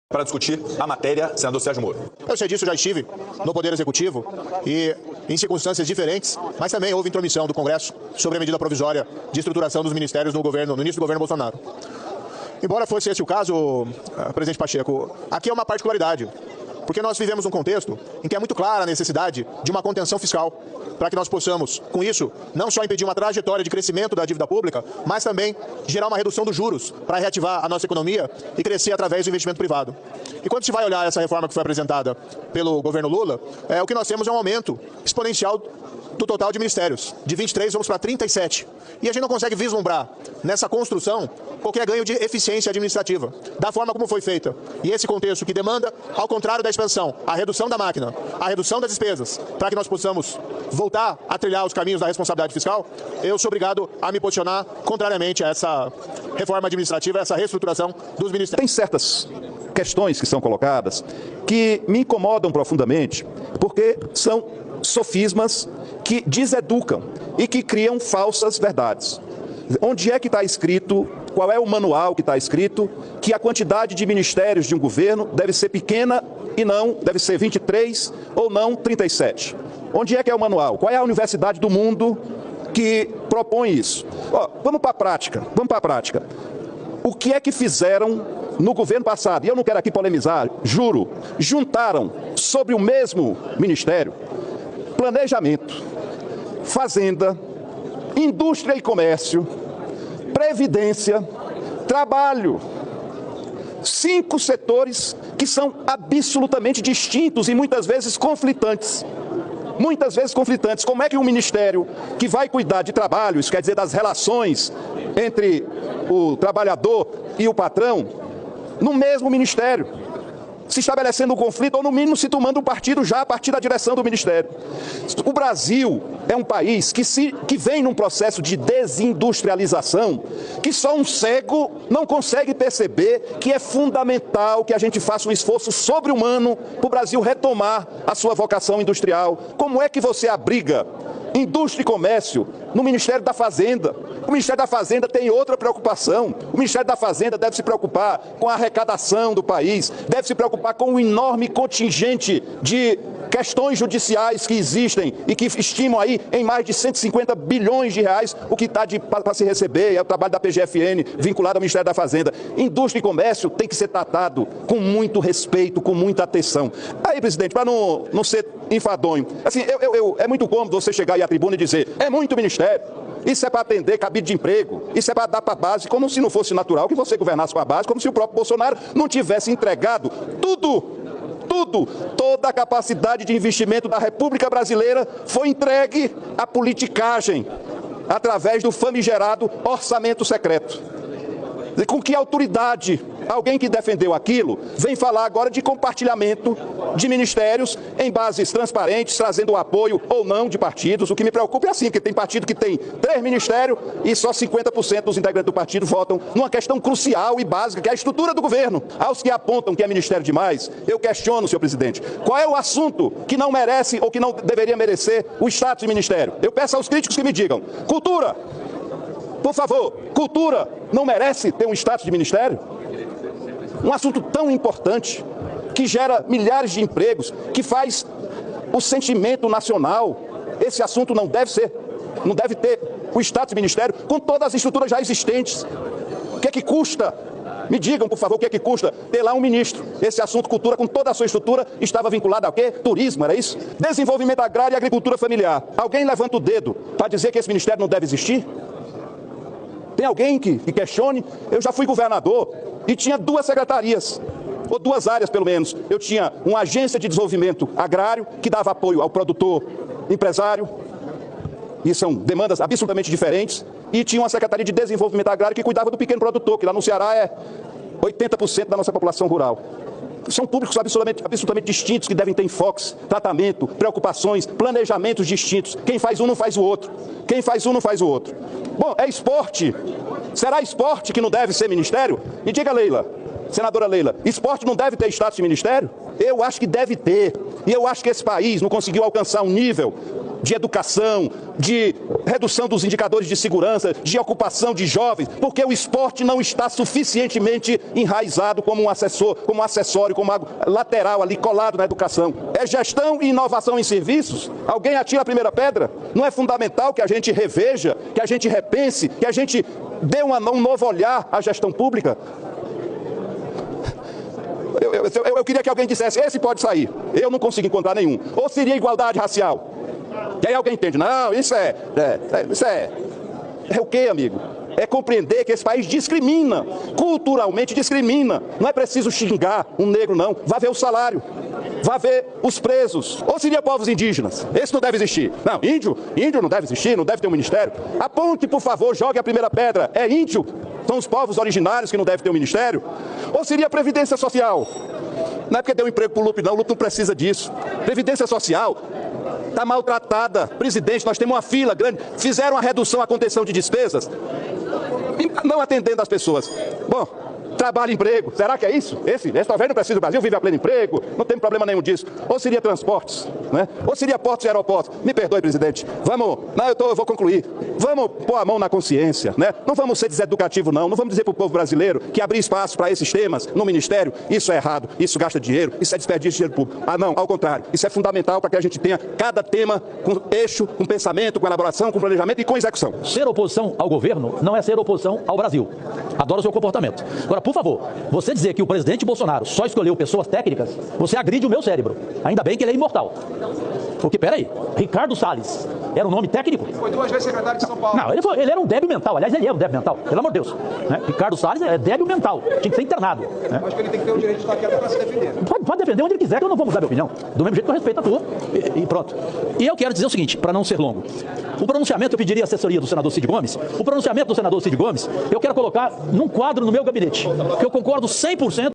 para discutir a matéria, senador Sérgio Moro. Eu sei disso, já estive no Poder Executivo e em circunstâncias diferentes, mas também houve intromissão do Congresso sobre a medida provisória de estruturação dos ministérios no início do governo Bolsonaro. Embora fosse esse o caso, presidente Pacheco, aqui é uma particularidade, porque nós vivemos um contexto em que é muito clara a necessidade de uma contenção fiscal, para que nós possamos, com isso, não só impedir uma trajetória de crescimento da dívida pública, mas também gerar uma redução dos juros para reativar a nossa economia e crescer através do investimento privado. E quando se vai olhar essa reforma que foi apresentada pelo governo Lula, o que nós temos é um aumento exponencial do total de ministérios. De 23 vamos para 37. E a gente não consegue vislumbrar nessa construção qualquer ganho de eficiência administrativa, da forma como foi feita. E esse contexto que demanda, ao contrário da expansão, a redução da máquina, a redução das despesas, para que nós possamos voltar a trilhar os caminhos da responsabilidade fiscal, eu sou obrigado a me posicionar contrariamente a essa reforma administrativa, a essa reestruturação dos ministérios. Tem certas questões que são colocadas que me incomodam profundamente, porque são sofismas que deseducam e que criam falsas verdades. Onde é que está escrito, qual é o manual que está escrito, que a quantidade de ministérios de um governo deve ser pequena e não deve ser 23 ou não 37? Onde é que é o manual? Qual é a universidade do mundo que propõe isso? Vamos para a prática, O que é que fizeram no governo passado? E eu não quero aqui polemizar, juro, juntaram sobre o mesmo ministério planejamento, fazenda, indústria e comércio, previdência, trabalho. 5 setores que são absolutamente distintos e muitas vezes conflitantes. Como é que um ministério que vai cuidar de trabalho, isso quer dizer das relações entre o trabalhador e o patrão, no mesmo ministério, se estabelecendo um conflito ou no mínimo se tomando um partido já a partir da direção do ministério. O Brasil é um país que vem num processo de desindustrialização que só um cego não consegue perceber que é fundamental que a gente faça um esforço sobre-humano para o Brasil retomar a sua vocação industrial. Como é que você abriga indústria e comércio no Ministério da Fazenda? O Ministério da Fazenda tem outra preocupação. O Ministério da Fazenda deve se preocupar com a arrecadação do país, deve se preocupar com o enorme contingente de questões judiciais que existem e que estimam aí em mais de 150 bilhões de reais o que está para se receber, é o trabalho da PGFN vinculado ao Ministério da Fazenda. Indústria e comércio tem que ser tratado com muito respeito, com muita atenção. Aí, presidente, para não ser enfadonho, assim, é muito cômodo você chegar aí à tribuna e dizer, é muito ministério, isso é para atender cabide de emprego, isso é para dar para a base, como se não fosse natural que você governasse com a base, como se o próprio Bolsonaro não tivesse entregado toda a capacidade de investimento da República Brasileira foi entregue à politicagem, através do famigerado orçamento secreto. E com que autoridade alguém que defendeu aquilo vem falar agora de compartilhamento de ministérios em bases transparentes, trazendo o apoio ou não de partidos? O que me preocupa é assim, porque tem partido que tem 3 ministérios e só 50% dos integrantes do partido votam numa questão crucial e básica, que é a estrutura do governo. Aos que apontam que é ministério demais, eu questiono, senhor presidente, qual é o assunto que não merece ou que não deveria merecer o status de ministério? Eu peço aos críticos que me digam, cultura, por favor, cultura não merece ter um status de ministério? Um assunto tão importante, que gera milhares de empregos, que faz o sentimento nacional. Esse assunto não deve ter o status de ministério com todas as estruturas já existentes. O que é que custa? Me digam, por favor, o que é que custa ter lá um ministro? Esse assunto, cultura, com toda a sua estrutura, estava vinculado ao quê? Turismo, era isso? Desenvolvimento agrário e agricultura familiar. Alguém levanta o dedo para dizer que esse ministério não deve existir? Tem alguém que questione? Eu já fui governador e tinha 2 secretarias, ou 2 áreas pelo menos. Eu tinha uma agência de desenvolvimento agrário que dava apoio ao produtor empresário, e são demandas absolutamente diferentes, e tinha uma secretaria de desenvolvimento agrário que cuidava do pequeno produtor, que lá no Ceará é 80% da nossa população rural. São públicos absolutamente distintos que devem ter enfoques, tratamento, preocupações, planejamentos distintos. Quem faz um não faz o outro. Bom, é esporte. Será esporte que não deve ser ministério? Me diga, Leila, senadora Leila, esporte não deve ter status de ministério? Eu acho que deve ter. E eu acho que esse país não conseguiu alcançar um nível de educação, de redução dos indicadores de segurança, de ocupação de jovens, porque o esporte não está suficientemente enraizado como um acessório, como algo lateral ali colado na educação. É gestão e inovação em serviços? Alguém atira a primeira pedra? Não é fundamental que a gente reveja, que a gente repense, que a gente dê um novo olhar à gestão pública? Eu queria que alguém dissesse, esse pode sair. Eu não consigo encontrar nenhum. Ou seria igualdade racial? E aí alguém entende, não, isso é o quê, amigo? É compreender que esse país discrimina, culturalmente discrimina. Não é preciso xingar um negro, não. Vá ver o salário, vá ver os presos. Ou seria povos indígenas? Esse não deve existir. Não, índio não deve existir, não deve ter um ministério. Aponte, por favor, jogue a primeira pedra. É índio? São os povos originários que não devem ter um ministério? Ou seria Previdência Social? Não é porque deu emprego para o Lupe, não. O Lupe não precisa disso. Previdência Social está maltratada. Presidente, nós temos uma fila grande. Fizeram a redução à contenção de despesas, não atendendo as pessoas. Bom, trabalho e emprego, será que é isso? Esse talvez não precisa do Brasil, vive a pleno emprego, não tem problema nenhum disso. Ou seria transportes, né? Ou seria portos e aeroportos. Me perdoe, presidente. Vamos, eu vou concluir. Vamos pôr a mão na consciência, né? Não vamos ser deseducativos, não. Não vamos dizer para o povo brasileiro que abrir espaço para esses temas no Ministério, isso é errado, isso gasta dinheiro, isso é desperdício de dinheiro público. Ah, não, ao contrário. Isso é fundamental para que a gente tenha cada tema com eixo, com pensamento, com elaboração, com planejamento e com execução. Ser oposição ao governo não é ser oposição ao Brasil. Adoro o seu comportamento. Agora, por favor, você dizer que o presidente Bolsonaro só escolheu pessoas técnicas, você agride o meu cérebro. Ainda bem que ele é imortal. Porque, peraí, Ricardo Salles era um nome técnico? Foi 2 vezes secretário de São Paulo. Não, ele era um débil mental. Aliás, ele é um débil mental, pelo amor de Deus. Né? Ricardo Salles é débil mental, tinha que ser internado. Né? Acho que ele tem que ter o direito de estar quieto para se defender. Pode defender onde ele quiser, que eu não vou mudar minha opinião. Do mesmo jeito que eu respeito a tua. E pronto. E eu quero dizer o seguinte, para não ser longo. O pronunciamento, eu pediria a assessoria do senador Cid Gomes. O pronunciamento do senador Cid Gomes, eu quero colocar num quadro no meu gabinete. Que eu concordo 100%